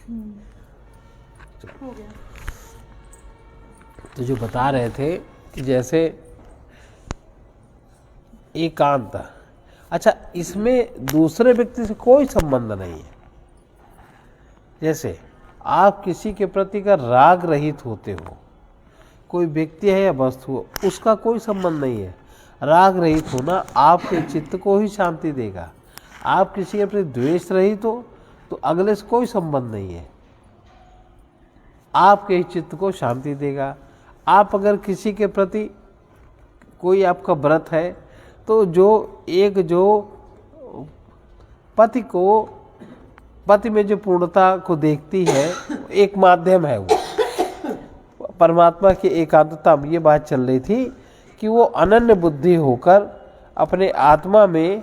हो गया। तो जो बता रहे थे कि जैसे एकांत, अच्छा इसमें दूसरे व्यक्ति से कोई संबंध नहीं है। जैसे आप किसी के प्रति का राग रहित होते हो, कोई व्यक्ति है या वस्तु हो, उसका कोई संबंध नहीं है। राग रहित होना आपके चित्त को ही शांति देगा। आप किसी के प्रति द्वेष रहित हो तो अगले से कोई संबंध नहीं है, आपके ही चित्त को शांति देगा। आप अगर किसी के प्रति कोई आपका व्रत है तो जो पति में जो पूर्णता को देखती है, एक माध्यम है वो परमात्मा की एकांतता में। ये बात चल रही थी कि वो अनन्य बुद्धि होकर अपने आत्मा में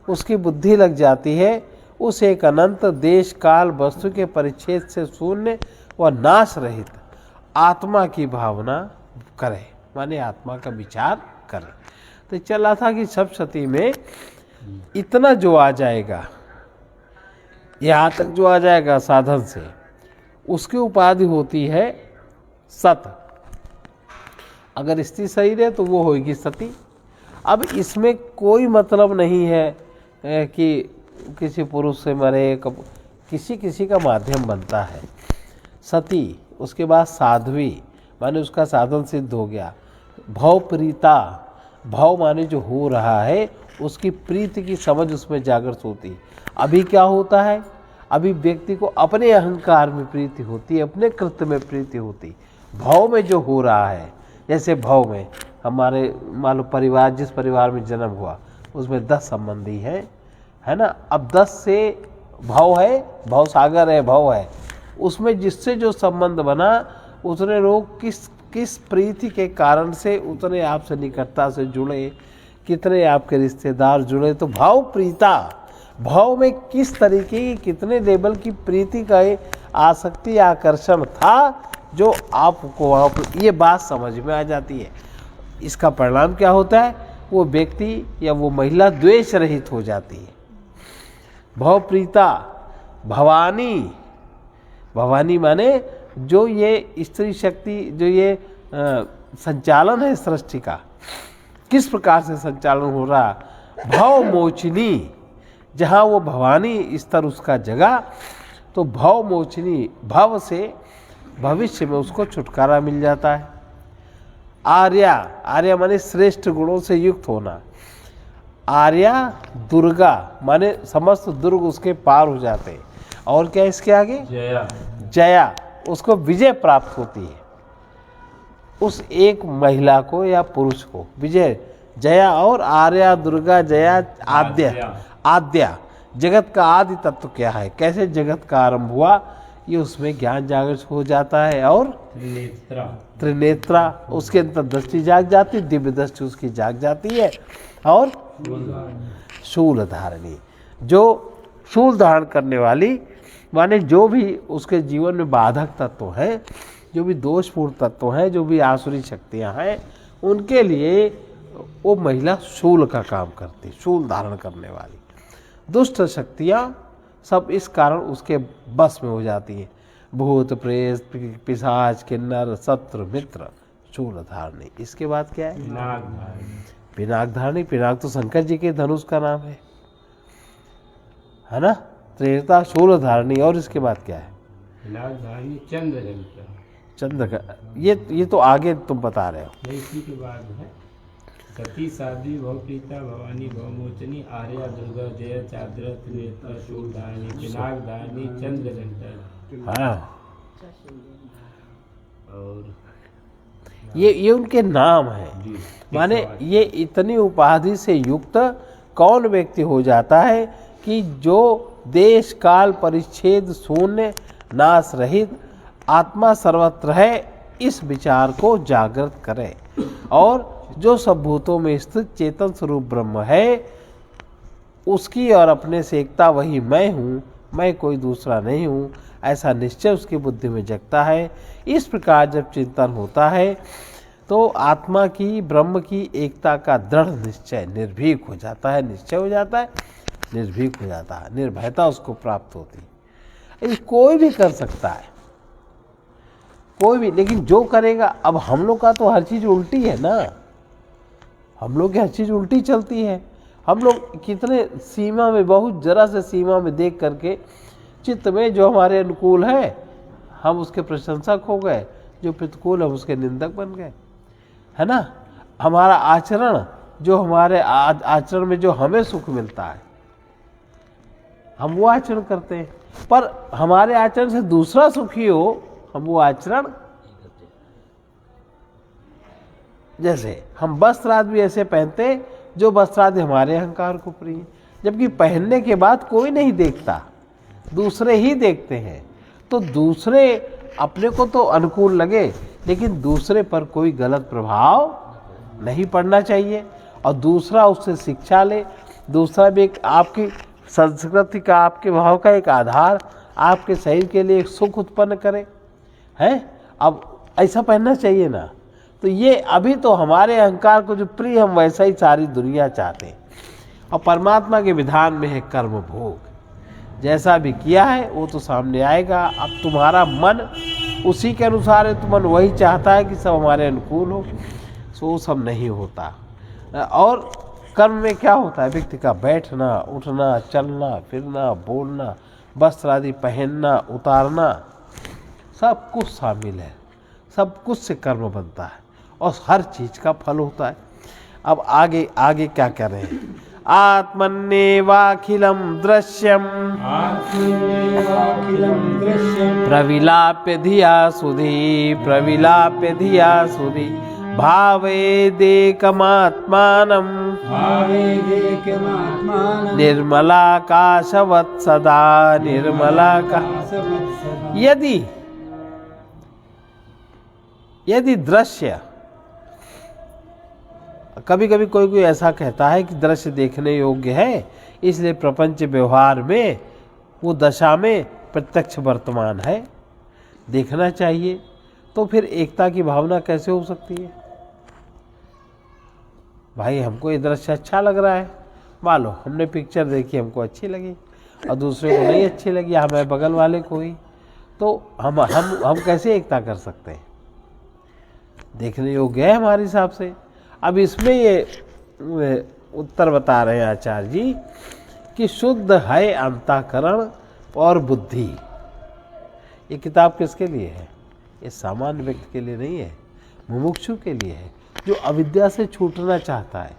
उसकी बुद्धि लग जाती है। उस एक अनंत देश काल वस्तु के परिच्छेद से शून्य व नाश रहित आत्मा की भावना करे, माने आत्मा का विचार करे। तो चला था कि सप्तशती में इतना जो आ जाएगा, यहाँ तक जो आ जाएगा साधन से, उसकी उपाधि होती है सत। अगर स्त्री शरीर है तो वो होगी सती। अब इसमें कोई मतलब नहीं है कि किसी पुरुष से मरे, किसी किसी का माध्यम बनता है। सती, उसके बाद साध्वी, माने उसका साधन सिद्ध हो गया। भव प्रीता, भाव माने जो हो रहा है उसकी प्रीति की समझ उसमें जागृत होती है। अभी क्या होता है, अभी व्यक्ति को अपने अहंकार में प्रीति होती है, अपने कृत्य में प्रीति होती। भाव में जो हो रहा है, जैसे भाव में हमारे मान लो परिवार, जिस परिवार में जन्म हुआ उसमें 10 संबंधी हैं, है ना। अब 10 से भाव है, भाव सागर है, भाव है, उसमें जिससे जो संबंध बना उतने लोग किस प्रीति के कारण से उतने आपसे निकटता से जुड़े, कितने आपके रिश्तेदार जुड़े। तो भाव प्रीता, भाव में किस तरीके की कितने लेवल की प्रीति का आसक्ति आकर्षण था, जो आपको वहाँ पर ये बात समझ में आ जाती है। इसका परिणाम क्या होता है, वो व्यक्ति या वो महिला द्वेष रहित हो जाती है। भाव प्रीता, भवानी, भवानी माने जो ये स्त्री शक्ति, जो ये संचालन है सृष्टि का, किस प्रकार से संचालन हो रहा। भाव मोचनी, जहाँ वो भवानी स्तर उसका जगह, तो भाव मोचनी, भव से भविष्य में उसको छुटकारा मिल जाता है। आर्या, आर्या माने श्रेष्ठ गुणों से युक्त होना। आर्या दुर्गा माने समस्त दुर्ग उसके पार हो जाते हैं। और क्या इसके आगे, जया, जया, उसको विजय प्राप्त होती है। उस एक महिला को या पुरुष को विजय, जया। और आर्या, दुर्गा, जया, आद्या, आद्या, जगत का आदि तत्व क्या है, कैसे जगत का आरंभ हुआ, ये उसमें ज्ञान जागृत हो जाता है। और त्रिनेत्रा, त्रिनेत्रा, उसके अंदर दृष्टि जाग जाती, दिव्य दृष्टि उसकी जाग जाती है। और शूल धारणी, जो शूल धारण करने वाली, माने जो भी उसके जीवन में बाधक तत्व हैं, जो भी दोषपूर्ण तत्व हैं, जो भी आसुरी शक्तियां हैं, उनके लिए वो महिला शूल का काम करती, शूल धारण करने वाली। दुष्ट शक्तियां सब इस कारण उसके बस में हो जाती हैं। भूत, प्रेत, पिशाच, किन्नर, शत्रु, मित्र, शूल धारणी। इसके बाद क्या है, पिनाक धारणी। पिनाक तो शंकर जी के धनुष का नाम है ना। त्रेता, शूल धारणी। और इसके बाद क्या है, चंद्र का, ये तो आगे तुम बता रहे हो। इसी के बाद है सती, साध्वी, भवप्रीता, भवानी, भवमोचनी, आर्या, दुर्गा, जया, चाद्र, त्रिनेत्र, शूलधारिणी, पिनाक धारिणी, चंद्रघंटा। हाँ, और ये उनके नाम हैं। माने ये इतनी उपाधि से युक्त कौन व्यक्ति हो जाता है कि जो देश काल परिच्छेद शून्य, नाश रहित, आत्मा सर्वत्र है, इस विचार को जागृत करे। और जो सब भूतों में स्थित चेतन स्वरूप ब्रह्म है, उसकी और अपने से एकता, वही मैं हूँ, मैं कोई दूसरा नहीं हूँ, ऐसा निश्चय उसकी बुद्धि में जगता है। इस प्रकार जब चिंतन होता है तो आत्मा की, ब्रह्म की एकता का दृढ़ निश्चय निर्भीक हो जाता है, निश्चय हो जाता है, निर्भीक हो जाता है, निर्भयता उसको प्राप्त होती है। ये कोई भी कर सकता है, कोई भी। लेकिन जो करेगा, अब हम लोग का तो हर चीज़ उल्टी है ना, हम लोग की हर चीज़ उल्टी चलती है। हम लोग कितने सीमा में, बहुत जरा से सीमा में देख करके चित्त में जो हमारे अनुकूल है हम उसके प्रशंसक हो गए, जो प्रतिकूल हम उसके निंदक बन गए, है ना। हमारा आचरण, जो हमारे आचरण में जो हमें सुख मिलता है हम वो आचरण करते हैं, पर हमारे आचरण से दूसरा सुखी हो हम वो आचरण, जैसे हम वस्त्र आदि ऐसे पहनते जो वस्त्र आदि हमारे अहंकार को प्रिय, जबकि पहनने के बाद कोई नहीं देखता, दूसरे ही देखते हैं। तो दूसरे अपने को तो अनुकूल लगे, लेकिन दूसरे पर कोई गलत प्रभाव नहीं पड़ना चाहिए, और दूसरा उससे शिक्षा ले, दूसरा भी एक आपकी संस्कृति का, आपके भाव का एक आधार, आपके शरीर के लिए एक सुख उत्पन्न करे, है। अब ऐसा पहनना चाहिए ना। तो ये अभी तो हमारे अहंकार को जो प्रिय, हम वैसा ही सारी दुनिया चाहते हैं। और परमात्मा के विधान में है कर्म भोग, जैसा भी किया है वो तो सामने आएगा। अब तुम्हारा मन उसी के अनुसार है, तो मन वही चाहता है कि सब हमारे अनुकूल हो, सो वो सब नहीं होता। और कर्म में क्या होता है, व्यक्ति का बैठना, उठना, चलना, फिरना, बोलना, वस्त्र आदि पहनना, उतारना, सब कुछ शामिल है, सब कुछ से कर्म बनता है और हर चीज का फल होता है। अब आगे आगे क्या कह रहे हैं, आत्मन्नेवाखिलं दृश्यम प्रविलाप्य धिया सुधी, प्रविलाप्य धिया सुधी, भावेदेकमात्मानं निर्मलाकाशवत् सदा, निर्मलाकाशवत्। यदि दृश्य, कभी कभी कोई ऐसा कहता है कि दृश्य देखने योग्य है, इसलिए प्रपंच व्यवहार में वो दशा में प्रत्यक्ष वर्तमान है, देखना चाहिए। तो फिर एकता की भावना कैसे हो सकती है? भाई हमको ये दृश्य अच्छा लग रहा है, मान लो हमने पिक्चर देखी, हमको अच्छी लगी और दूसरे को नहीं अच्छी लगी, हमें बगल वाले को ही, तो हम कैसे एकता कर सकते हैं? देखने योग्य है हमारे हिसाब से। अब इसमें ये उत्तर बता रहे हैं आचार्य जी कि शुद्ध है अंतःकरण और बुद्धि। ये किताब किसके लिए है? ये सामान्य व्यक्ति के लिए नहीं है, मुमुक्षु के लिए है, जो अविद्या से छूटना चाहता है,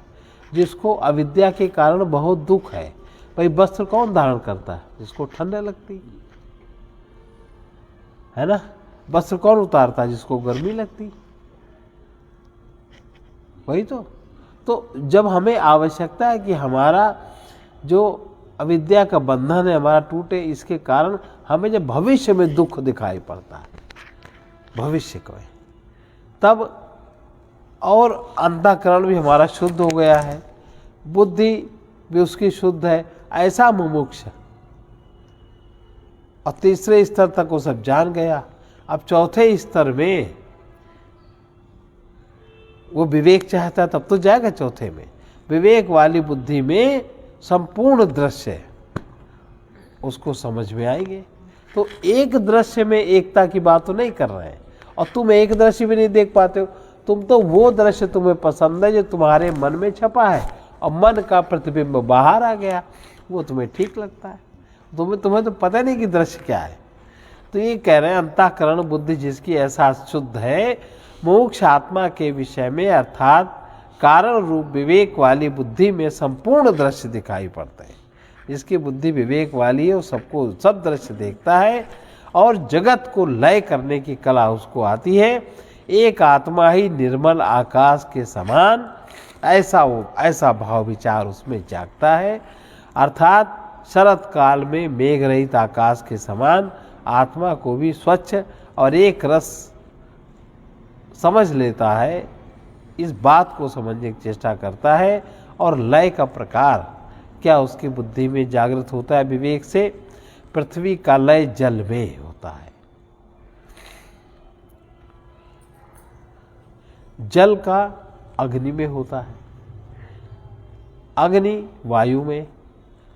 जिसको अविद्या के कारण बहुत दुख है। भाई वस्त्र कौन धारण करता है? जिसको ठंड लगती है ना। वस्त्र कौन उतारता है? जिसको गर्मी लगती, वही तो जब हमें आवश्यकता है कि हमारा जो अविद्या का बंधन है हमारा टूटे, इसके कारण हमें जब भविष्य में दुख दिखाई पड़ता है, भविष्य को, तब और अंतःकरण भी हमारा शुद्ध हो गया है, बुद्धि भी उसकी शुद्ध है, ऐसा मुमुक्ष, और तीसरे स्तर तक वो सब जान गया। अब चौथे स्तर में वो विवेक चाहता है, तब तो जाएगा चौथे में। विवेक वाली बुद्धि में संपूर्ण दृश्य उसको समझ में आएंगे। तो एक दृश्य में एकता की बात तो नहीं कर रहे हैं, और तुम एक दृश्य भी नहीं देख पाते हो। तुम तो वो दृश्य तुम्हें पसंद है जो तुम्हारे मन में छपा है, और मन का प्रतिबिंब बाहर आ गया, वो तुम्हें ठीक लगता है। तुम्हें तो पता नहीं कि दृश्य क्या है। तो ये कह रहे हैं अंतःकरण बुद्धि जिसकी ऐसा शुद्ध है, मोक्ष आत्मा के विषय में अर्थात कारण रूप विवेक वाली बुद्धि में संपूर्ण दृश्य दिखाई पड़ते हैं। जिसकी बुद्धि विवेक वाली है वो सबको सब दृश्य देखता है, और जगत को लय करने की कला उसको आती है। एक आत्मा ही निर्मल आकाश के समान, ऐसा भाव विचार उसमें जागता है। अर्थात शरत काल में मेघ रहित आकाश के समान आत्मा को भी स्वच्छ और एक रस समझ लेता है। इस बात को समझने की चेष्टा करता है, और लय का प्रकार क्या उसकी बुद्धि में जागृत होता है विवेक से। पृथ्वी का लय जल में होता है, जल का अग्नि में होता है, अग्नि वायु में,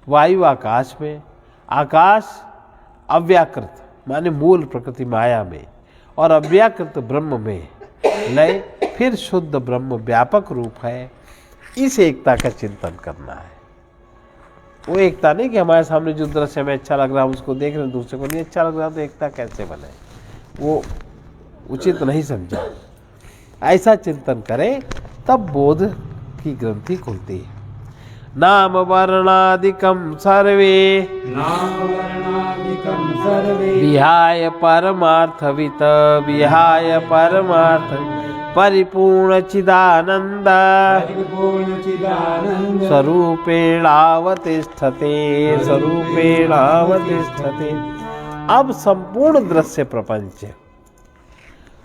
वायु आकाश में, आकाश अव्याकृत माने मूल प्रकृति माया में और अव्याकृत ब्रह्म में लय फिर शुद्ध ब्रह्म व्यापक रूप है। इस एकता का चिंतन करना है। वो एकता नहीं कि हमारे सामने जो दृश्य हमें अच्छा लग रहा है उसको देख रहे हैं, दूसरे को नहीं अच्छा लग रहा, तो एकता कैसे बने, वो उचित नहीं समझा। ऐसा चिंतन करें तब बोध की ग्रंथि खुलती है। नाम वर्णादिकम सर्वे विहाय परमार्थवित विहाय परमार्थ परिपूर्ण चिदानंद स्वरूपेणावतिष्ठते स्वरूपेणावतिष्ठते। अब संपूर्ण दृश्य प्रपंच,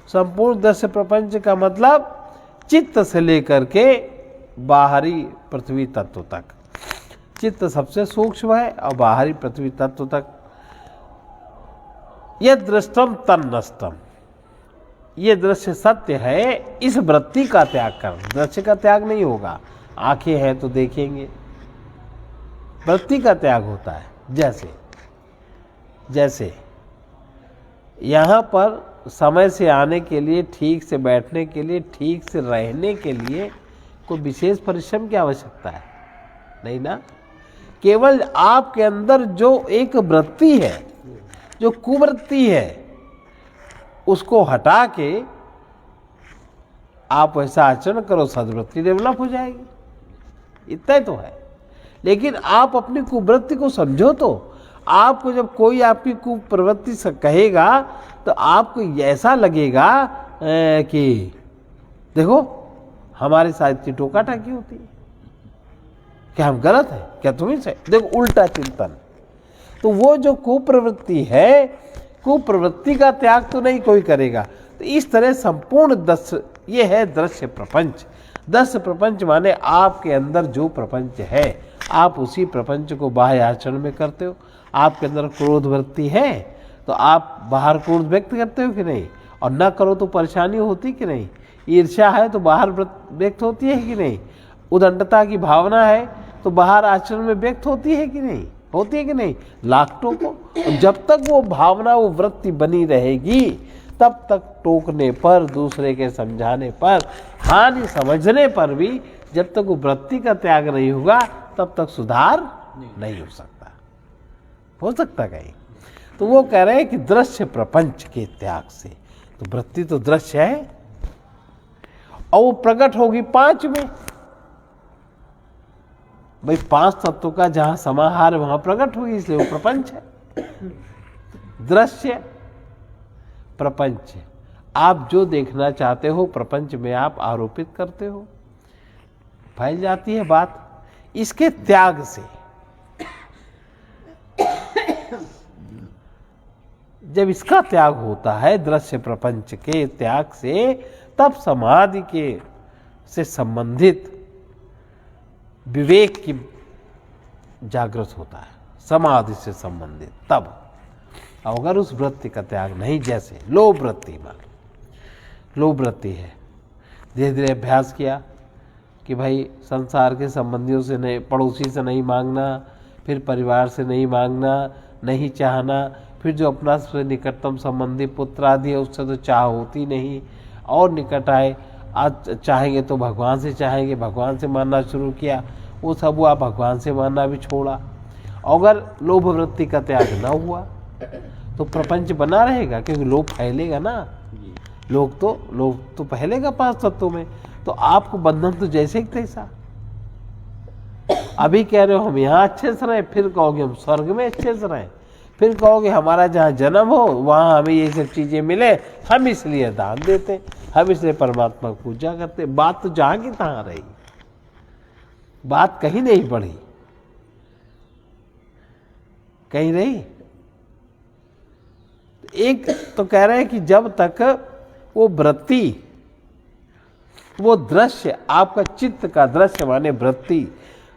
संपूर्ण दृश्य प्रपंच का मतलब चित्त से लेकर के बाहरी पृथ्वी तत्व तक। चित्त सबसे सूक्ष्म है और बाहरी पृथ्वी तत्व तक। यह दृष्टम तन्नष्टम, ये दृश्य सत्य है, इस वृत्ति का त्याग कर। दृश्य का त्याग नहीं होगा, आंखें हैं तो देखेंगे, वृत्ति का त्याग होता है। जैसे यहाँ पर समय से आने के लिए, ठीक से बैठने के लिए, ठीक से रहने के लिए कोई विशेष परिश्रम की आवश्यकता है नहीं ना। केवल आपके अंदर जो एक वृत्ति है, जो कुवृत्ति है, उसको हटा के आप वैसा आचरण करो, सद्वृत्ति डेवलप हो जाएगी। इतना ही तो है। लेकिन आप अपनी कुवृत्ति को समझो तो आपको जब कोई आपकी कुप्रवृत्ति से कहेगा तो आपको ऐसा लगेगा कि देखो हमारे साथ इतनी टोका टाकी होती है, क्या हम गलत हैं, क्या तुम ही सही। देखो उल्टा चिंतन। तो वो जो कुप्रवृत्ति है, कुप्रवृत्ति का त्याग तो नहीं कोई करेगा। तो इस तरह संपूर्ण दृश्य, ये है दृश्य प्रपंच। दृश्य प्रपंच माने आपके अंदर जो प्रपंच है, आप उसी प्रपंच को बाह्य आचरण में करते हो। आपके अंदर क्रोध वृत्ति है तो आप बाहर क्रोध व्यक्त करते हो कि नहीं, और न करो तो परेशानी होती कि नहीं। ईर्ष्या है तो बाहर व्यक्त होती है कि नहीं। उदंडता की भावना है तो बाहर आचरण में व्यक्त होती है कि नहीं, होती है कि नहीं। लाख टोको, जब तक वो भावना, वो वृत्ति बनी रहेगी तब तक टोकने पर, दूसरे के समझाने पर, हानि समझने पर भी जब तक वो वृत्ति का त्याग नहीं होगा तब तक सुधार नहीं हो सकता। हो सकता कहीं। तो वो कह रहे हैं कि दृश्य प्रपंच के त्याग से, तो वृत्ति तो दृश्य है और वो प्रकट होगी पांच में। भाई पांच तत्वों का जहां समाहार है वहां प्रकट होगी, इसलिए वो प्रपंच है। दृश्य प्रपंच, आप जो देखना चाहते हो प्रपंच में आप आरोपित करते हो, फैल जाती है बात। इसके त्याग से, जब इसका त्याग होता है दृश्य प्रपंच के त्याग से, तब समाधि के से संबंधित विवेक की जागृत होता है, समाधि से संबंधित। तब अगर उस वृत्ति का त्याग नहीं, जैसे लोभ वृत्ति, मान लोभ वृत्ति है, धीरे धीरे अभ्यास किया कि भाई संसार के संबंधियों से नहीं, पड़ोसी से नहीं मांगना, फिर परिवार से नहीं मांगना, नहीं चाहना, फिर जो अपना से निकटतम संबंधी पुत्र आदि है उससे तो चाह होती नहीं, और निकट आए, आज चाहेंगे तो भगवान से चाहेंगे, भगवान से मानना शुरू किया, वो सब हुआ, भगवान से मानना भी छोड़ा। अगर लोभ वृत्ति का त्याग ना हुआ तो प्रपंच बना रहेगा, क्योंकि लोभ फैलेगा ना। लोभ तो फैलेगा पांच तत्वों में। तो आपको बंधन तो जैसे ही तैसा। अभी कह रहे हो हम यहाँ अच्छे से रहें, फिर कहोगे हम स्वर्ग में अच्छे से रहें, फिर कहोगे हमारा जहाँ जन्म हो वहाँ हमें ये सब चीजें मिले, हम इसलिए दान देते, हम इसलिए परमात्मा की पूजा करते। बात तो जहाँ की तहाँ रही, बात कहीं नहीं बढ़ी, कहीं रही। एक तो कह रहे हैं कि जब तक वो वृत्ति, वो दृश्य, आपका चित्त का दृश्य माने वृत्ति,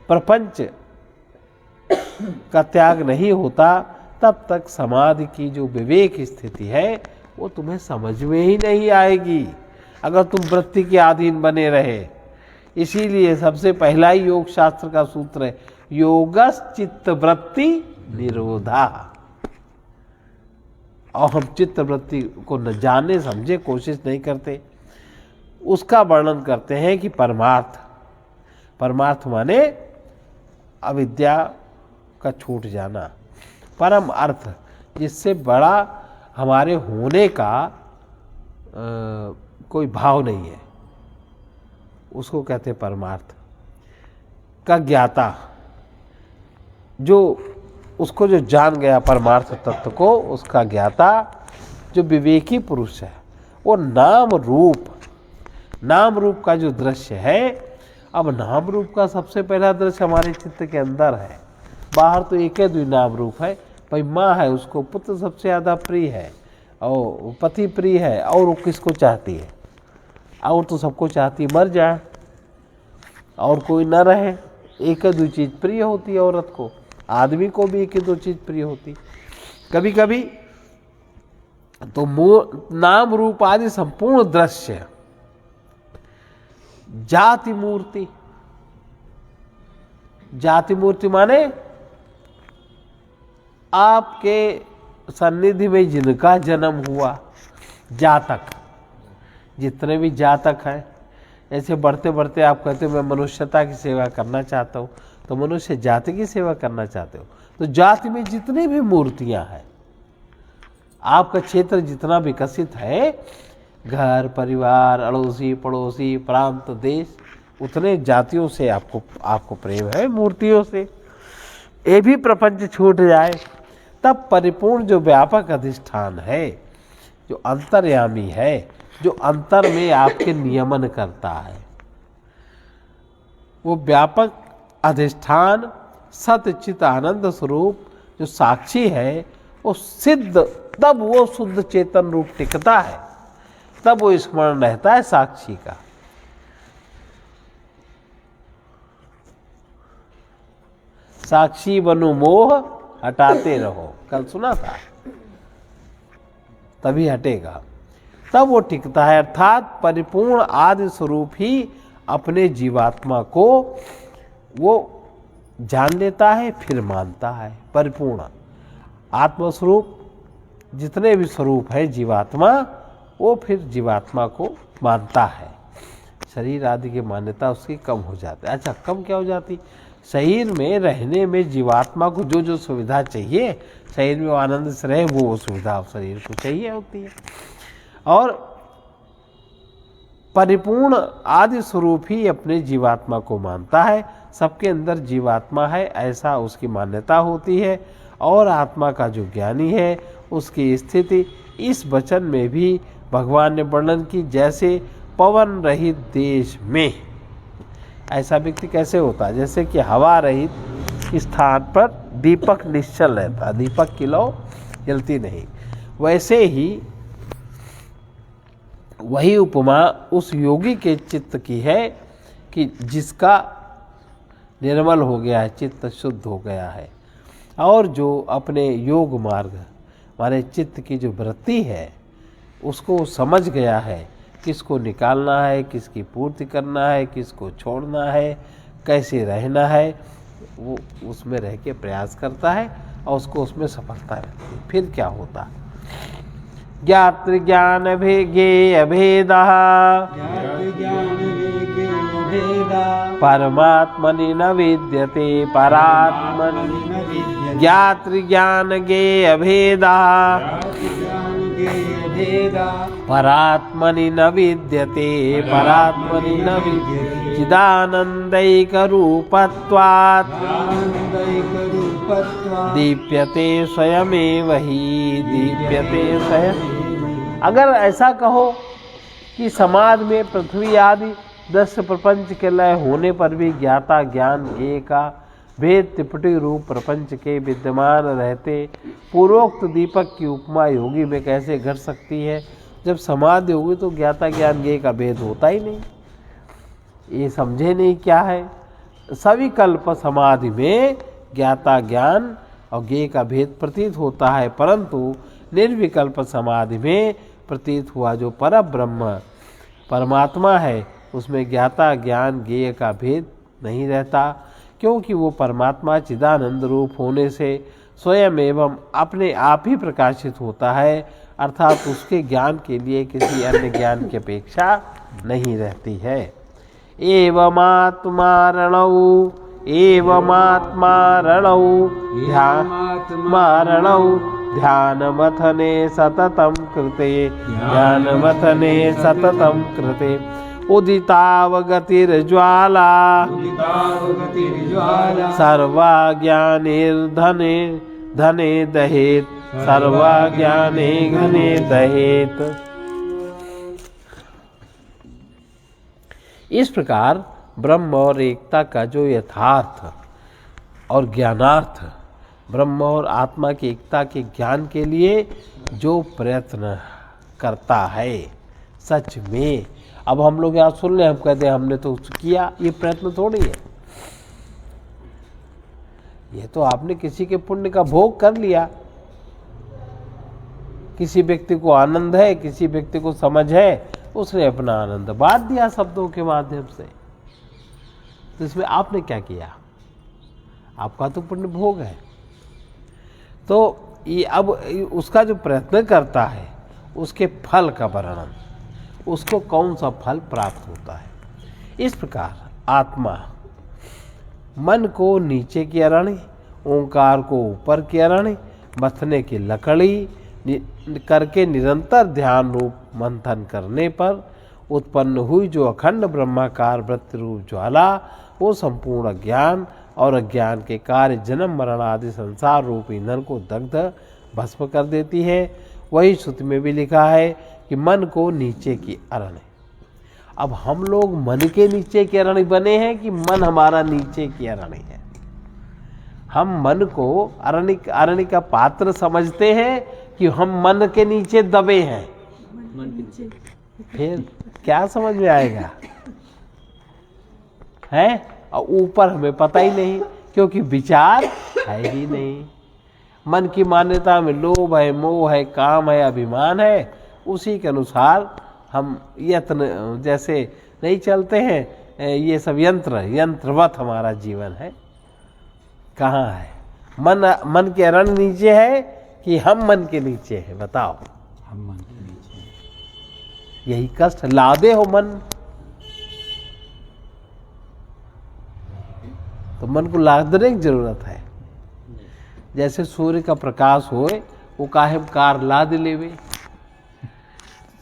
प्रपंच का त्याग नहीं होता, तब तक समाधि की जो विवेक स्थिति है वो तुम्हें समझ में ही नहीं आएगी, अगर तुम वृत्ति के अधीन बने रहे। इसीलिए सबसे पहला ही योग शास्त्र का सूत्र है, योगस चित्त वृत्ति निरोधा। और हम चित्तवृत्ति को न जाने समझे कोशिश नहीं करते, उसका वर्णन करते हैं कि परमार्थ। परमार्थ माने अविद्या का छूट जाना, परम अर्थ, जिससे बड़ा हमारे होने का कोई भाव नहीं है, उसको कहते हैं परमार्थ का ज्ञाता। जो उसको जो जान गया परमार्थ तत्व को, उसका ज्ञाता जो विवेकी पुरुष है, वो नाम रूप का जो दृश्य है। अब नाम रूप का सबसे पहला दृश्य हमारे चित्त के अंदर है, बाहर तो एक ही नाम रूप है। भाई माँ है, उसको पुत्र सबसे ज़्यादा प्रिय है और पति प्रिय है, और वो किसको चाहती है? और तो सबको चाहती है मर जाए और कोई न रहे। एक ही दो चीज़ प्रिय होती है औरत को, आदमी को भी एक ही दो चीज़ प्रिय होती। कभी कभी तो नाम रूप आदि संपूर्ण दृश्य, जाति मूर्ति माने आपके सन्निधि में जिनका जन्म हुआ, जातक, जितने भी जातक हैं। ऐसे बढ़ते बढ़ते आप कहते हो मैं मनुष्यता की सेवा करना चाहता हूँ, तो मनुष्य जाति की सेवा करना चाहते हो, तो जाति में जितनी भी मूर्तियाँ हैं, आपका क्षेत्र जितना विकसित है, घर परिवार अड़ोसी पड़ोसी प्रांत देश, उतने जातियों से आपको प्रेम है, मूर्तियों से। ये भी प्रपंच छूट जाए तब परिपूर्ण जो व्यापक अधिष्ठान है, जो अंतर्यामी है, जो अंतर में आपके नियमन करता है, वो व्यापक अधिष्ठान सतचित आनंद स्वरूप जो साक्षी है, वो सिद्ध, तब वो शुद्ध चेतन रूप टिकता है, तब वो स्मरण रहता है साक्षी का। साक्षी बनो मोह हटाते रहो, कल सुना था, तभी हटेगा, तब वो टिकता है। अर्थात परिपूर्ण आदि स्वरूप ही अपने जीवात्मा को वो जान लेता है, फिर मानता है। परिपूर्ण आत्मस्वरूप जितने भी स्वरूप है जीवात्मा, वो फिर जीवात्मा को मानता है। शरीर आदि की मान्यता उसकी कम हो जाती है। अच्छा, कम क्या हो जाती? शरीर में रहने में जीवात्मा को जो जो सुविधा चाहिए, शरीर में वो आनंद से रहे, वो सुविधा शरीर को चाहिए होती है। और परिपूर्ण आदि स्वरूप ही अपने जीवात्मा को मानता है, सबके अंदर जीवात्मा है ऐसा उसकी मान्यता होती है। और आत्मा का जो ज्ञानी है, उसकी स्थिति इस वचन में भी भगवान ने वर्णन की, जैसे पवन रहित देश में। ऐसा व्यक्ति कैसे होता है? जैसे कि हवा रहित स्थान पर दीपक निश्चल रहता, दीपक की लौ जलती नहीं। वैसे ही वही उपमा उस योगी के चित्त की है कि जिसका निर्मल हो गया है, चित्त शुद्ध हो गया है, और जो अपने योग मार्ग माने चित्त की जो वृत्ति है उसको समझ गया है, किसको निकालना है, किसकी पूर्ति करना है, किसको छोड़ना है, कैसे रहना है, वो उसमें रह के प्रयास करता है और उसको उसमें सफलता मिलती है। फिर क्या होता? ज्ञातृ ज्ञान ज्ञेय भेदः परमात्मनि न विद्यते परात्मनि। ज्ञातृ ज्ञान ज्ञेय भेदः परात्मनि न विद्यते परात्मनि न विद्यते। चिदानन्दैक रूपत्वात् दीप्यते स्वयमेव ही दीप्यते स्वयं। अगर ऐसा कहो कि समाज में पृथ्वी आदि दृश्य प्रपंच के लय होने पर भी ज्ञाता ज्ञान ज्ञेय का भेद त्रिपुटी रूप प्रपंच के विद्यमान रहते पूर्वोक्त दीपक की उपमा योगी में कैसे घट सकती है? जब समाधि होगी तो ज्ञाता ज्ञान ज्ञेय का भेद होता ही नहीं। ये समझे नहीं क्या है? सविकल्प समाधि में ज्ञाता ज्ञान और ज्ञेय का भेद प्रतीत होता है, परंतु निर्विकल्प समाधि में प्रतीत हुआ जो पर ब्रह्म परमात्मा है, उसमें ज्ञाता ज्ञान ज्ञेय का भेद नहीं रहता, क्योंकि वो परमात्मा चिदानंद रूप होने से स्वयं एवं अपने आप ही प्रकाशित होता है, अर्थात उसके ज्ञान के लिए किसी अन्य ज्ञान की अपेक्षा नहीं रहती है। एवमात्मा रणौ ध्यानमथने सततं कृते उदितावगतिर्ज्वाला सर्वाज्ञानिर्धने धने दहेत सर्वाज्ञाने घने दहेत। इस प्रकार ब्रह्म और एकता का जो यथार्थ और ज्ञानार्थ, ब्रह्म और आत्मा की एकता के ज्ञान के लिए जो प्रयत्न करता है, सच में अब हम लोग यहाँ सुन रहे, हम कहते हैं हमने तो किया, ये प्रयत्न थोड़ी है। ये तो आपने किसी के पुण्य का भोग कर लिया। किसी व्यक्ति को आनंद है, किसी व्यक्ति को समझ है, उसने अपना आनंद बांट दिया शब्दों के माध्यम से। तो इसमें आपने क्या किया? आपका तो पुण्य भोग है। तो ये अब उसका जो प्रयत्न करता है, उसके फल का वर्णन, उसको कौन सा फल प्राप्त होता है। इस प्रकार आत्मा मन को नीचे की अरणी, ओंकार को ऊपर की अरणी, मथने की लकड़ी करके निरंतर ध्यान रूप मंथन करने पर उत्पन्न हुई जो अखंड ब्रह्माकार वृत्ति रूप ज्वाला, वो संपूर्ण ज्ञान और अज्ञान के कार्य जन्म मरण आदि संसार रूप ईंधन को दग्ध भस्म कर देती है। वही श्रुति में भी लिखा है कि मन को नीचे की अरणी। अब हम लोग मन के नीचे की अरणी बने हैं कि मन हमारा नीचे की अरणी है? हम मन को अरणी का पात्र समझते हैं कि हम मन के नीचे दबे हैं। फिर क्या समझ में आएगा? है और ऊपर हमें पता ही नहीं, क्योंकि विचार है ही नहीं। मन की मान्यता में लोभ है, मोह है, काम है, अभिमान है, उसी के अनुसार हम यत्न जैसे नहीं चलते हैं। ये सब यंत्रवत हमारा जीवन है। कहाँ है मन के अरण नीचे है कि हम मन के नीचे है? बताओ। हम मन के नीचे। यही कष्ट लादे हो मन, तो मन को लादने की जरूरत है। जैसे सूर्य का प्रकाश होए, वो काहे कार लाद लेवे।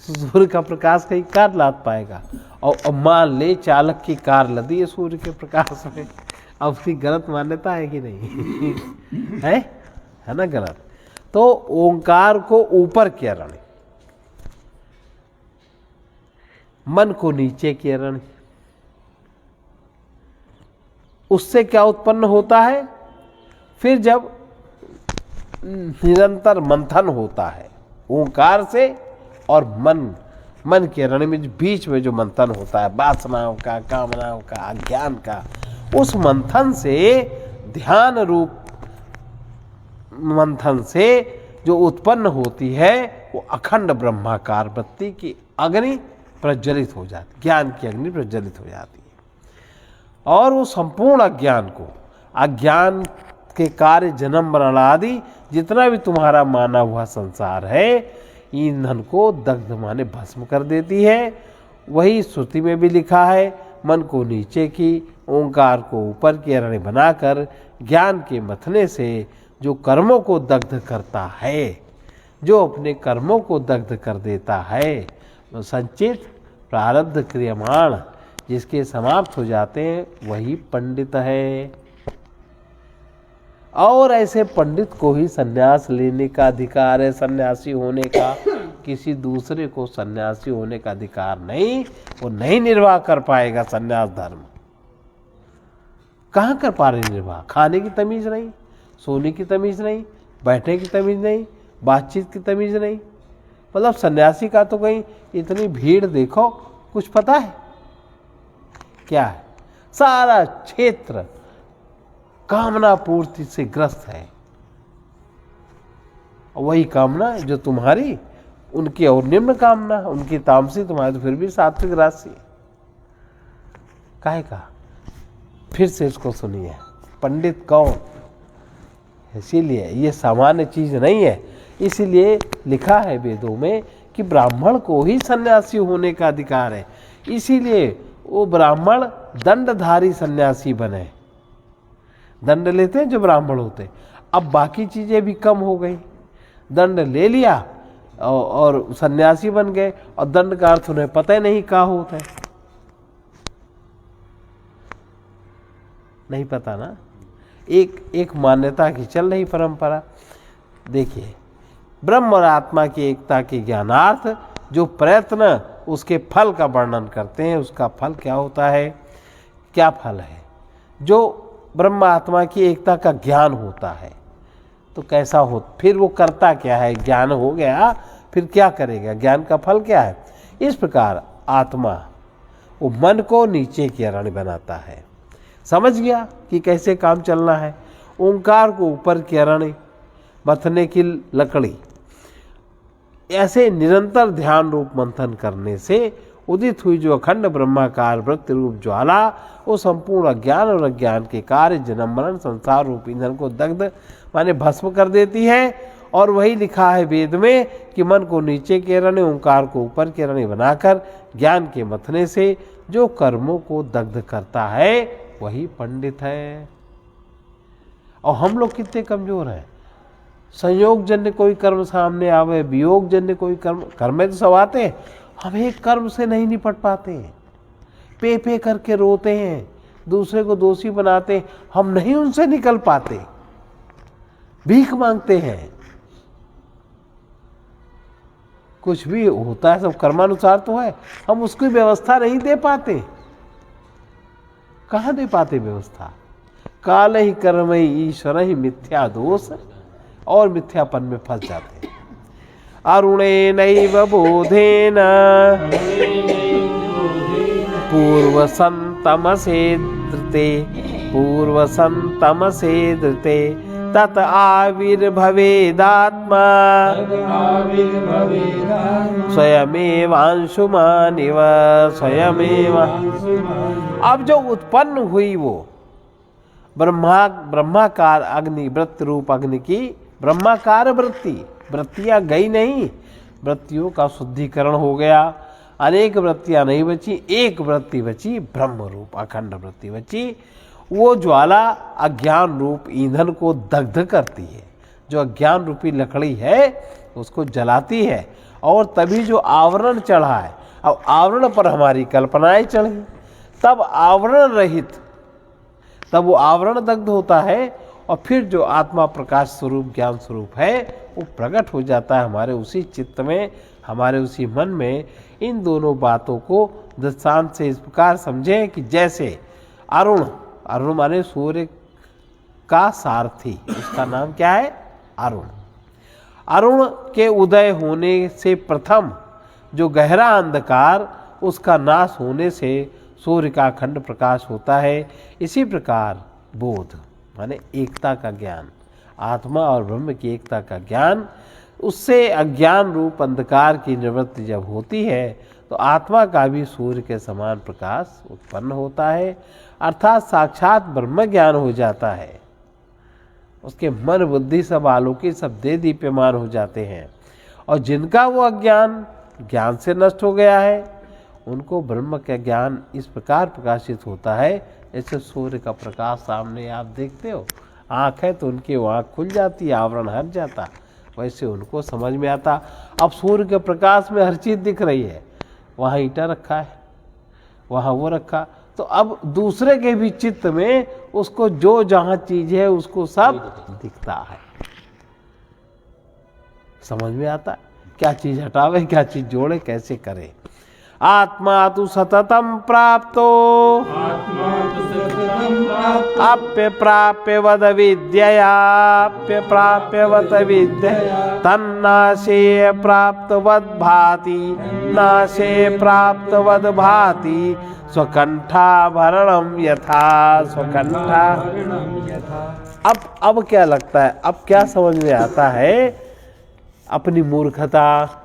सूर्य का प्रकाश कहीं कार लाद पाएगा? और मान ले चालक की कार लदी है सूर्य के प्रकाश में, अब उसकी गलत मान्यता है कि नहीं? है ना गलत। तो ओंकार को ऊपर की अरणी, मन को नीचे की अरणी, उससे क्या उत्पन्न होता है? फिर जब निरंतर मंथन होता है ओंकार से और मन के अरणी में बीच में जो मंथन होता है, वासनाओं का, कामनाओं का, अज्ञान का, उस मंथन से, ध्यान रूप मंथन से जो उत्पन्न होती है, वो अखंड ब्रह्माकार वृत्ति की अग्नि प्रज्वलित हो जाती, ज्ञान की अग्नि प्रज्वलित हो जाती है। और वो संपूर्ण अज्ञान को, अज्ञान के कार्य जन्म मरण आदि जितना भी तुम्हारा माना हुआ संसार है, ईंधन को दग्ध माने भस्म कर देती है। वही श्रुति में भी लिखा है, मन को नीचे की, ओंकार को ऊपर की अरणी बनाकर ज्ञान के मथने से जो कर्मों को दग्ध करता है, जो अपने कर्मों को दग्ध कर देता है, तो संचित प्रारब्ध क्रियमाण जिसके समाप्त हो जाते हैं, वही पंडित है। और ऐसे पंडित को ही सन्यास लेने का अधिकार है, सन्यासी होने का। किसी दूसरे को सन्यासी होने का अधिकार नहीं। वो नहीं निर्वाह कर पाएगा सन्यास धर्म। कहाँ कर पा रहे निर्वाह? खाने की तमीज नहीं, सोने की तमीज नहीं, बैठने की तमीज नहीं, बातचीत की तमीज नहीं। मतलब सन्यासी का तो कहीं इतनी भीड़ देखो, कुछ पता है क्या है? सारा क्षेत्र कामना पूर्ति से ग्रस्त है। वही कामना जो तुम्हारी, उनकी और निम्न कामना, उनकी तामसी, तुम्हारी तो फिर भी सात्विक राशि। काहे का? फिर से इसको सुनिए। पंडित कौन इसीलिए ये सामान्य चीज नहीं है। इसीलिए लिखा है वेदों में कि ब्राह्मण को ही सन्यासी होने का अधिकार है। इसीलिए वो ब्राह्मण दंडधारी सन्यासी बने, दंड लेते हैं जो ब्राह्मण होते। अब बाकी चीजें भी कम हो गई, दंड ले लिया और सन्यासी बन गए, और दंड का अर्थ उन्हें पता ही नहीं क्या होता है, नहीं पता ना। एक मान्यता की चल रही परंपरा। देखिए, ब्रह्म और आत्मा की एकता के ज्ञानार्थ जो प्रयत्न उसके फल का वर्णन करते हैं, उसका फल क्या होता है, क्या फल है। जो ब्रह्म आत्मा की एकता का ज्ञान होता है तो कैसा हो, फिर वो करता क्या है, ज्ञान हो गया फिर क्या करेगा, ज्ञान का फल क्या है। इस प्रकार आत्मा वो मन को नीचे की अरण्य बनाता है, समझ गया कि कैसे काम चलना है। ओंकार को ऊपर की अरण्य, मथने की लकड़ी। ऐसे निरंतर ध्यान रूप मंथन करने से उदित हुई जो अखंड ब्रह्माकार वृत्ति रूप ज्वाला वो संपूर्ण अज्ञान और अज्ञान के कार्य जन्म मरण संसार रूप ईंधन को दग्ध माने भस्म कर देती है। और वही लिखा है वेद में कि मन को नीचे के अरण्य, ओंकार को ऊपर के अरण्य बनाकर ज्ञान के मथने से जो कर्मों को दग्ध करता है वही पंडित है। और हम लोग कितने कमजोर हैं। संयोग जन्य कोई कर्म सामने आवे, वियोग जन्य कोई कर्म में तो सब आते हैं, हम एक कर्म से नहीं निपट पाते, पे करके रोते हैं, दूसरे को दोषी बनाते हैं, हम नहीं उनसे निकल पाते, भीख मांगते हैं। कुछ भी होता है सब कर्मानुसार तो है, हम उसकी व्यवस्था नहीं दे पाते। कहाँ दे पाते व्यवस्था। काल ही कर्म ही ईश्वर ही मिथ्या दोष, और मिथ्यापन में फंस जाते हैं। अरुणे नैव बोधेन पूर्व संतमसे धृते, पूर्व संतमसे धृते तत आविर्भवेदात्मा स्वयमेवांशुमानिव स्वयमेव। अब जो उत्पन्न हुई वो ब्रह्माकार अग्नि, वृत्ति रूप अग्नि की ब्रह्माकार वृत्तियां गई नहीं, वृत्तियों का शुद्धिकरण हो गया। अनेक वृत्तियां नहीं बची, एक वृत्ति बची, ब्रह्म रूप अखंड वृत्ति बची। वो ज्वाला अज्ञान रूप ईंधन को दग्ध करती है, जो अज्ञान रूपी लकड़ी है उसको जलाती है। और तभी जो आवरण चढ़ा है, अब आवरण पर हमारी कल्पनाएं चढ़ी, तब आवरण रहित, तब वो आवरण दग्ध होता है। और फिर जो आत्मा प्रकाश स्वरूप ज्ञान स्वरूप है वो प्रकट हो जाता है हमारे उसी चित्त में, हमारे उसी मन में। इन दोनों बातों को दृष्टांत से इस प्रकार समझें कि जैसे अरुण, अरुण माने सूर्य का सारथी, उसका नाम क्या है, अरुण। अरुण के उदय होने से प्रथम जो गहरा अंधकार, उसका नाश होने से सूर्य का अखंड प्रकाश होता है। इसी प्रकार बोध माने एकता का ज्ञान, आत्मा और ब्रह्म की एकता का ज्ञान, उससे अज्ञान रूप अंधकार की निवृत्ति जब होती है तो आत्मा का भी सूर्य के समान प्रकाश उत्पन्न होता है, अर्थात साक्षात ब्रह्म ज्ञान हो जाता है। उसके मन बुद्धि सब आलोकित, सब दे दीप्यमान हो जाते हैं। और जिनका वो अज्ञान ज्ञान से नष्ट हो गया है उनको ब्रह्म का ज्ञान इस प्रकार प्रकाशित होता है जैसे सूर्य का प्रकाश सामने आप देखते हो, आँख है तो उनकी वो आँख खुल जाती है, आवरण हट जाता, वैसे उनको समझ में आता। अब सूर्य के प्रकाश में हर चीज़ दिख रही है, वहाँ ईंटा रखा है, वहाँ वो रखा, तो अब दूसरे के भी चित्त में उसको जो जहाँ चीज़ है उसको सब दिखता है, समझ में आता क्या चीज़ हटावे, क्या चीज़ जोड़े, कैसे करे। आत्मा तु सततम प्राप्तो अप्य प्राप्य वद विद्यया, अप्य प्राप्य वद विद्यया तन्नाशे प्राप्त वद भाति, नाशे प्राप्त वद भाति स्वकंठाभरणम यथा स्वकंठा। अब क्या लगता है, अब क्या समझ में आता है, अपनी मूर्खता।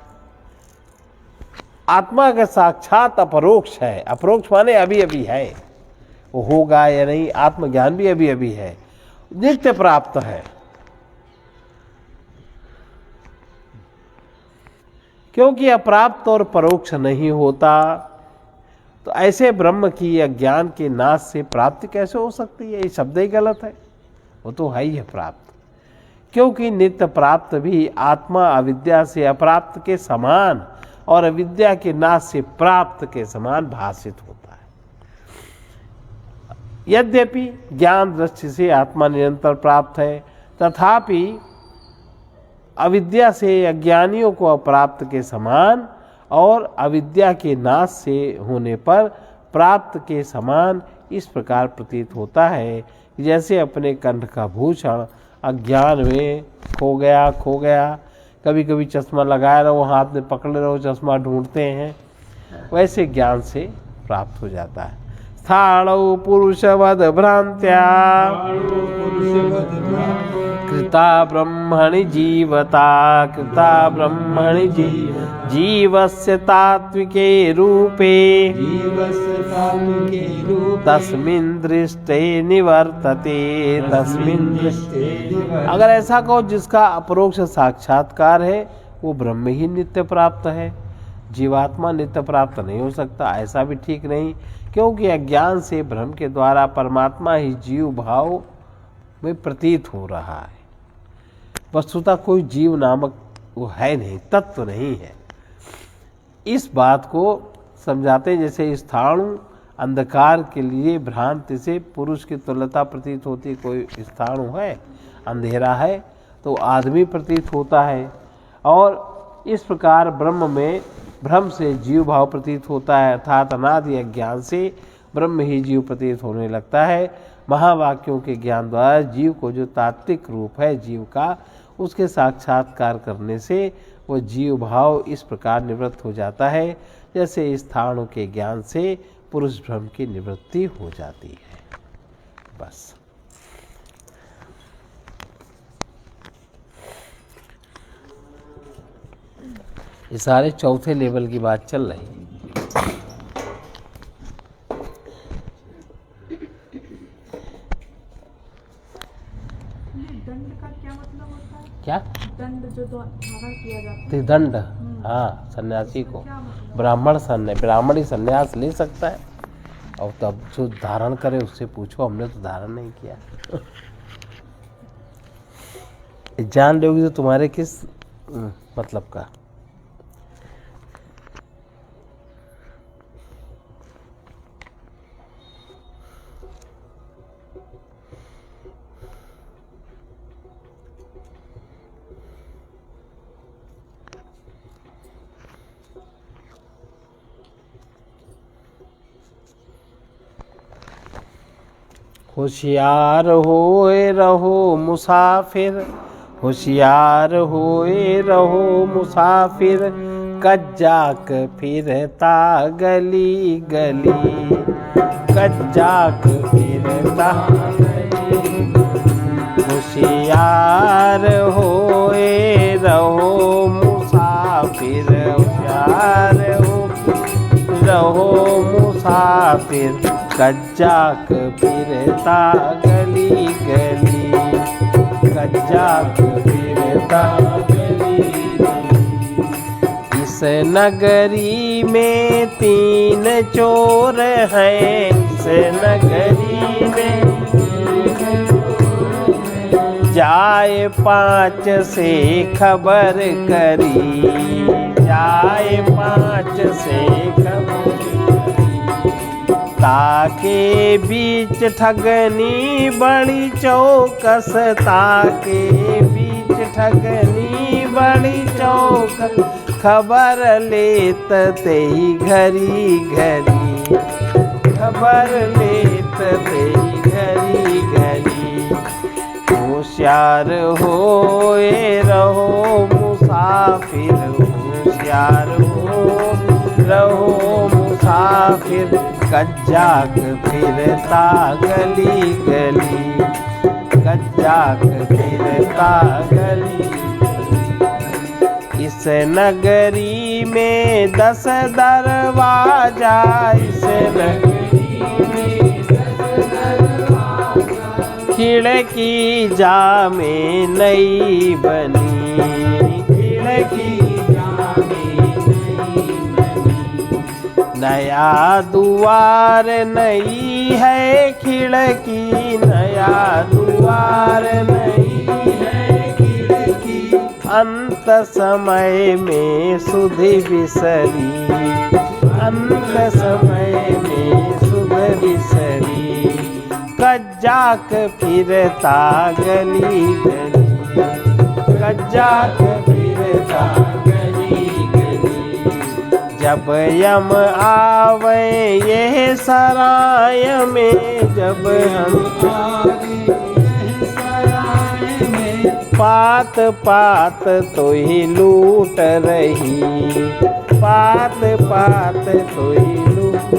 आत्मा का साक्षात अपरोक्ष है, अपरोक्ष माने अभी अभी है, वो होगा या नहीं, आत्मज्ञान भी अभी अभी है, नित्य प्राप्त है। क्योंकि अप्राप्त और परोक्ष नहीं होता, तो ऐसे ब्रह्म की अज्ञान के नाश से प्राप्ति कैसे हो सकती है? ये शब्द ही गलत है, वो तो है ही है प्राप्त। क्योंकि नित्य प्राप्त भी आत्मा अविद्या से अप्राप्त के समान और अविद्या के नाश से प्राप्त के समान भाषित होता है। यद्यपि ज्ञान दृष्टि से आत्मा निरंतर प्राप्त है, तथापि अविद्या से अज्ञानियों को अप्राप्त के समान और अविद्या के नाश से होने पर प्राप्त के समान इस प्रकार प्रतीत होता है, जैसे अपने कंठ का भूषण अज्ञान में खो गया। कभी कभी चश्मा लगाए रहो, हाथ में पकड़े रहो, चश्मा ढूंढते हैं, वैसे ज्ञान से प्राप्त हो जाता है। स्थाणौ पुरुषवद भ्रांत्या कृता ब्रह्मणि जीवता, कृता ब्रह्मणि जीवस्य तात्विके रूपे, तस्मिन् दृष्टे निवर्तते, तस्मिन् दृष्टे। अगर ऐसा कहो जिसका अपरोक्ष साक्षात्कार है वो ब्रह्म ही नित्य प्राप्त है, जीवात्मा नित्य प्राप्त नहीं हो सकता, ऐसा भी ठीक नहीं। क्योंकि अज्ञान से भ्रम के द्वारा परमात्मा ही जीव भाव में प्रतीत हो रहा है। वस्तुतः कोई जीव नामक वो है नहीं, तत्व नहीं है। इस बात को समझाते जैसे स्थाणु अंधकार के लिए भ्रांति से पुरुष की तुल्यता प्रतीत होती, कोई स्थाणु है, अंधेरा है तो आदमी प्रतीत होता है, और इस प्रकार ब्रह्म में भ्रम से जीव भाव प्रतीत होता है, अर्थात अनादि अज्ञान से ब्रह्म ही जीव प्रतीत होने लगता है। महावाक्यों के ज्ञान द्वारा जीव को जो तात्विक रूप है जीव का, उसके साक्षात्कार करने से वह जीव भाव इस प्रकार निवृत्त हो जाता है, जैसे स्थानों के ज्ञान से पुरुष भ्रम की निवृत्ति हो जाती है। बस ये सारे चौथे लेवल की बात चल रही है। दंड का क्या मतलब होता है? क्या दंड जो धारण किया जाता है, त्रिदंड? हाँ, सन्यासी को क्या मतलब? ब्राह्मण ही सन्यास ले सकता है, और तब जो धारण करे उससे पूछो, हमने तो धारण नहीं किया। जान लोगी तो तुम्हारे किस मतलब का। होशियार होए रहो मुसाफिर, होशियार होए रहो मुसाफिर, कज्जाक फिरता गली गली, कज्जाक फिरता गली। होशियार होए रहो मुसाफिर, होशियार रहो मुसाफिर, कज्जाक फिरता गली गली, कज्जाक फिरता गली गली। इस नगरी में 3 चोर हैं, इस नगरी में जाए 5 से खबर करी, जाए 5 से खबर ताके बीच ठगनी बड़ी चौकस, ताके बीच ठगनी बड़ी चौकस, खबर लेत ते ही घरी घरी, खबर लेत ते ही घरी घरी। होशियार होए रहो मुसाफिर, होशियार हो रहो मुसाफिर, कज्जाक फिरता गली गली, कज्जाक फिरता गली। इस नगरी में 10 दरवाजा, इस नगरी में 10 दरवाजा, खिड़की जामे नई बनी, खिड़की जामे नया द्वार नई है खिड़की, नया द्वार नई है खिड़की, अंत समय में सुधि बिसरी, अंत समय में सुध बिसरी, कज्जाक फिरता गली गली, कज्जाक फिरता गली गली, जब यम आवे ये सराय में, जब हम आवे ये सराय में, पात पात तो ही लूट रही, पात पात तो ही लूट,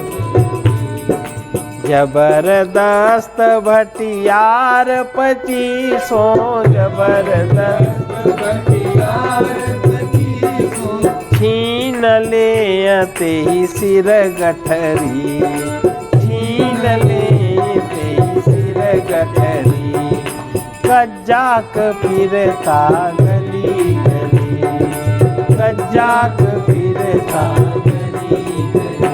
जबरदस्त भटियार 2500, जबरदस्त भटियार 2500, छीन ले ते ही सिर गठरी, छीन ले ते ही सिर गठरी, कज्जाक फिरता गली गली, कज्जाक फिरता गली गली,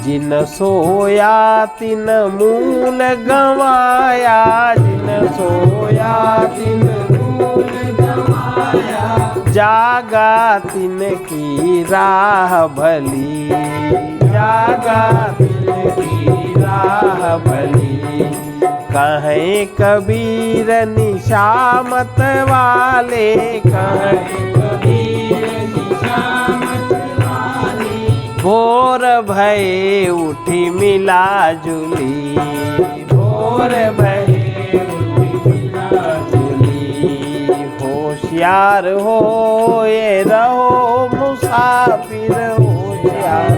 जिन सोया तिन मूल गवाया, जिन सोया तिन मूल गवाया, जागा तिन की राह भली, जागा तिन की राह भली, कहें कबीर निशामत वाले, कहें कबीर निशामत वाले, भोर भये उठी मिला जुली, भोर भये उठी मिला जुली, होशियार हो ये रहो मुसाफिर, होशियार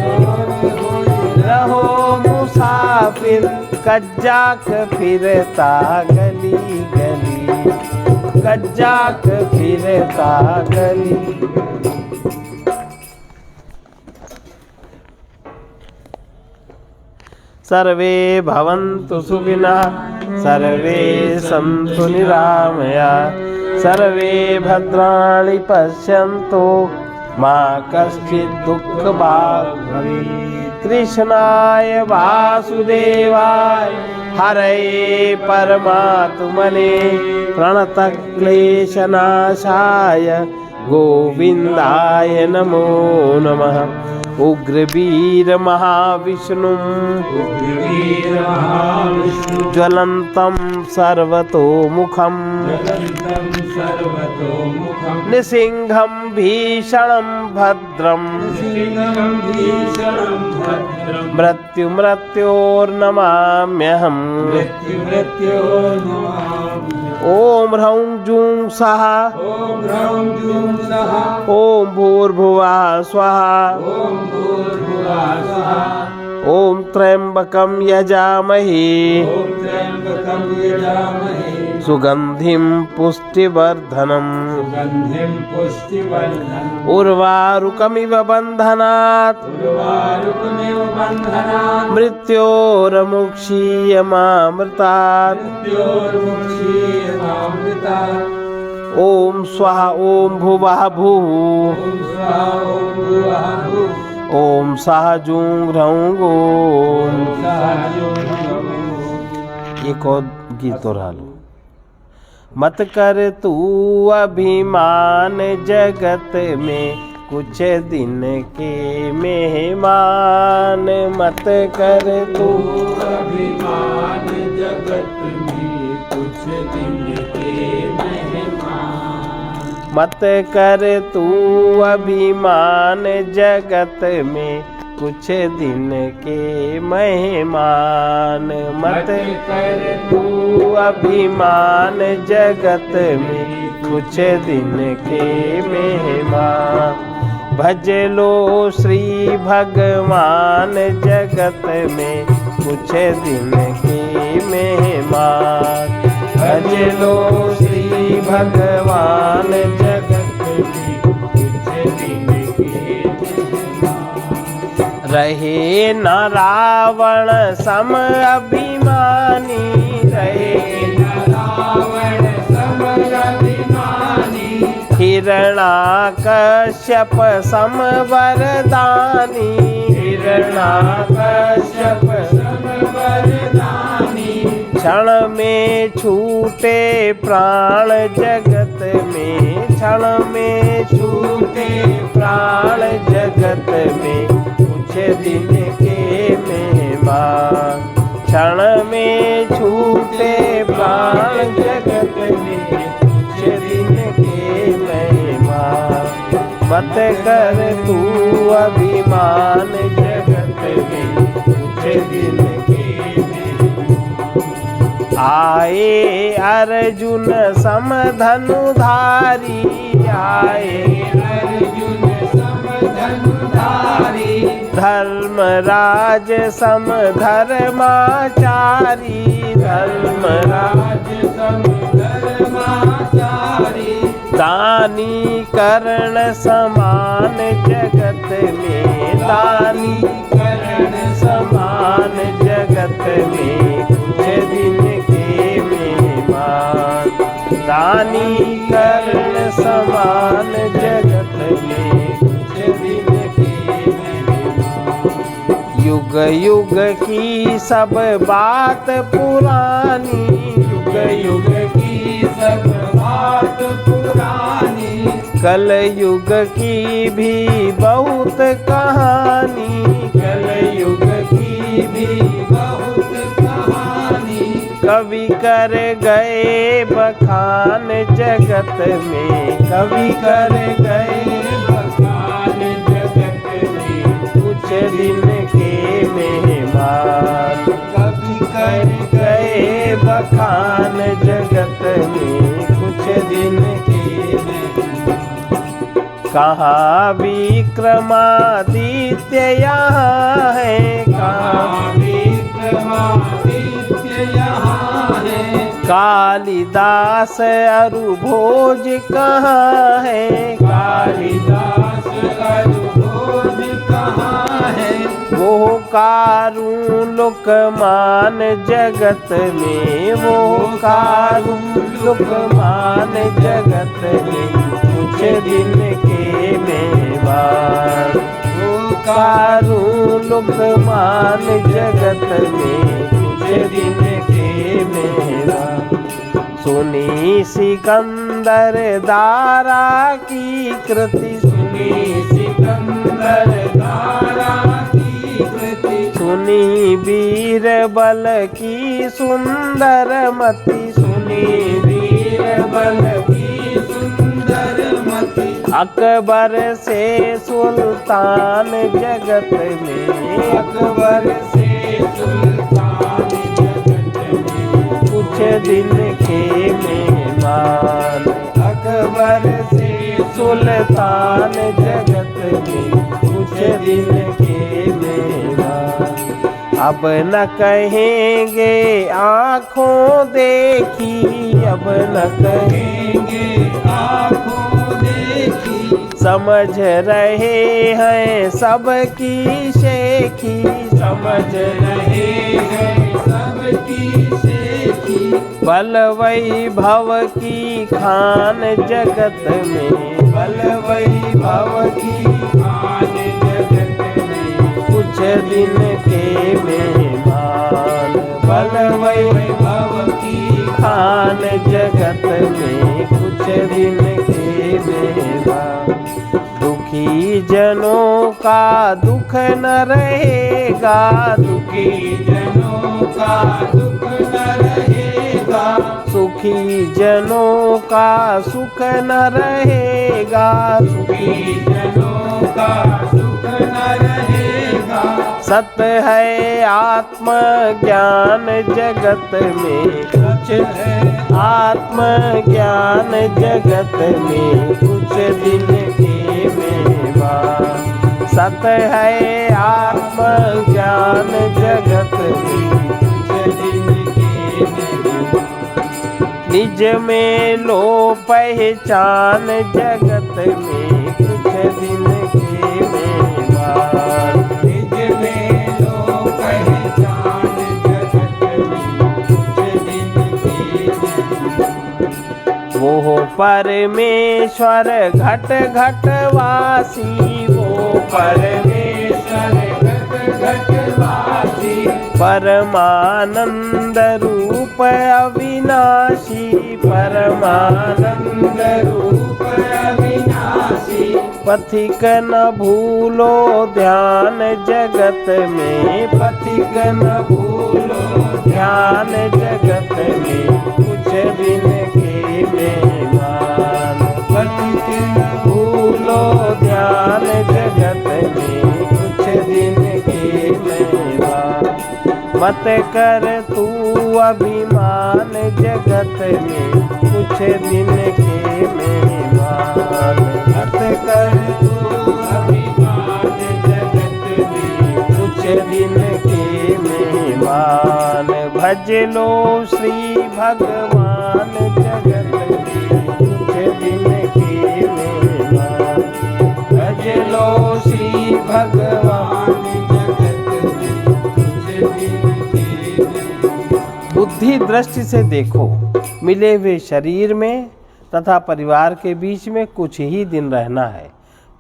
रहो मुसाफिर, कज्जाक फिरता गली गली, कज्जाक फिरता गली। सर्वे भवन्तु सुखिनः, सर्वे सन्तु निरामया, सर्वे भद्राणि पश्यन्तु मा कश्चित् दुःखभाग् भवेत्। कृष्णाय वासुदेवाय हरये परमात्मने प्रणतक्लेशनाशाय गोविन्दाय नमो नमः। उग्रवीर महाविष्णु ज्वलन्तं सर्वतोमुखं निसिंहं भीषणं भद्रं मृत्योर्नमाम्यहम्। ओम ह्रौं जूं सः ओम भूर्भुवः स्वः ओम त्र्यंबकं यजामहे सुगंधिं पुष्टिवर्धनम्। उर्वारुकमिव बन्धनात् मृत्योर्मुक्षीयमामृतात्। ओम स्वः ओम भुवः भुः ओम सः जूं ह्रौं गों। एक और गीत दोहरा लो। मत कर तू अभिमान जगत में कुछ दिन के मेहमान। मत कर तू अभिमान जगत में कुछ दिन के मेहमान। मत कर तू अभिमान जगत में कुछ दिन के मेहमान। मत कर तू अभिमान जगत में कुछ दिन के मेहमान। भज लो श्री भगवान जगत में कुछ दिन के मेहमान। भज लो श्री भगवान जगत में कुछ दिन के मेहमान। रहे न रावण सम अभिमानी। रहे न रावण सम अभिमानी। हिरणाकश्यप सम वरदानी। हिरण्याकश्यप क्षण में छूटे प्राण जगत में, क्षण में छूटे प्राण जगत में, कुछ दिन के मेहमान। क्षण में छूटे प्राण जगत में, कुछ दिन के मेहमान। मत कर तू अभिमान जगत में, कुछ दिन के आए अर्जुन समधनुधारी, आए अर्जुन समधनुधारी, धर्मराज समधर्माचारी, धर्मराज समधर्माचारी, दानी कर्ण समान जगत में, दानी कर्ण समान जगत में, कुछ दिन के मेहमान। दानी कर्ण समान जगत में, कुछ दिन के मेहमान। युग युग की सब बात पुरानी, युग युग की सब बात पुरानी, कल युग की भी बहुत कहानी, कल युग की भी बहुत कहानी। कवि कर गए बखान जगत में, कवि कर गए बखान जगत में, कुछ दिन के मेहमान। कवि कर गए बखान जगत में, कुछ दिन के कहाँ विक्रमादित्य यहाँ है, कहाँ विक्रमादित्य यहाँ है। कालिदास अरुभोज कहाँ है, कालिदास अरुभोज कहाँ है। वो कारुण लोकमान जगत में, वो कारुण लोकमान जगत में, कुछ दिन के मेहमान। वो कारुण लोकमान जगत में, कुछ दिन के मेहमान। सुनी सिकंदर दारा की कृति, सुनी सिकंदर दारा की कृति, सुनी बीरबल की सुंदर मति, सुनी बीरबल की सुंदर मति। अकबर से सुल्तान जगत में, अकबर से सुल्तान जगत में, कुछ दिन के मेहमान। अकबर से सुल्तान जगत में, कुछ दिन के मेहमान। अब न कहेंगे आँखों देखी, अब न कहेंगे आँखों देखी, समझ रहे हैं सबकी शेखी, समझ रहे हैं सबकी शेखी। बल वैभव की खान जगत में, बल वैभव की खान जगत में, कुछ दिन के मेहमान। बल वैभव की खान जगत में, कुछ दिन के मेहमान। दुखी जनों का दुख न रहेगा, दुखी जनों का दुख न रहेगा, सुखी जनों का सुख न रहेगा, सुखी जनों का सुख न रहेगा। सत्य है आत्मज्ञान जगत में, कुछ है आत्मज्ञान जगत में, कुछ दिन के मेहमान। सत्य है आत्मज्ञान जगत में, कुछ दिन के मेहमान। निज में लो पहचान जगत में, कुछ दिन के मेहमान। निज में लो पहचान जगत में, कुछ दिन के मेहमान। वो परमेश्वर घट घट वासी, वो परमेश्वर घट परमानंद रूप अविनाशी, परमानंद रूप अविनाशी। पथिक न भूलो ध्यान जगत में, पथिक न भूलो ध्यान जगत में, कुछ दिन के मेहमान। पथिक न भूलो ध्यान जगत में, कुछ दिन के मेहमान। मत कर तू अभिमान जगत में, कुछ दिन के मेहमान। मत कर तू अभिमान जगत में, कुछ दिन के मेहमान। भज लो श्री भगवान जगत में, कुछ दिन के मेहमान। भज लो श्री भगवान बुद्धि दृष्टि से देखो, मिले हुए शरीर में तथा परिवार के बीच में कुछ ही दिन रहना है।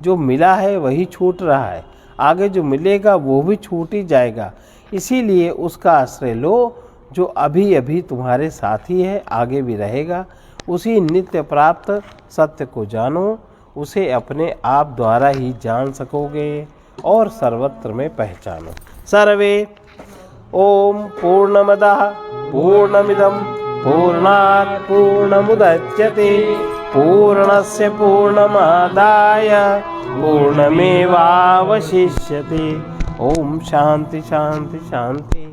जो मिला है वही छूट रहा है, आगे जो मिलेगा वो भी छूट ही जाएगा। इसीलिए उसका आश्रय लो जो अभी अभी तुम्हारे साथ ही है, आगे भी रहेगा। उसी नित्य प्राप्त सत्य को जानो, उसे अपने आप द्वारा ही जान सकोगे और सर्वत्र में पहचानो। सर्वे ओम पूर्णमदः पूर्णमिदं पूर्णात् पूर्णमुदच्यते पूर्णस्य पूर्णमादाय पूर्णमेवावशिष्यते। ओम शांति शांति शांति।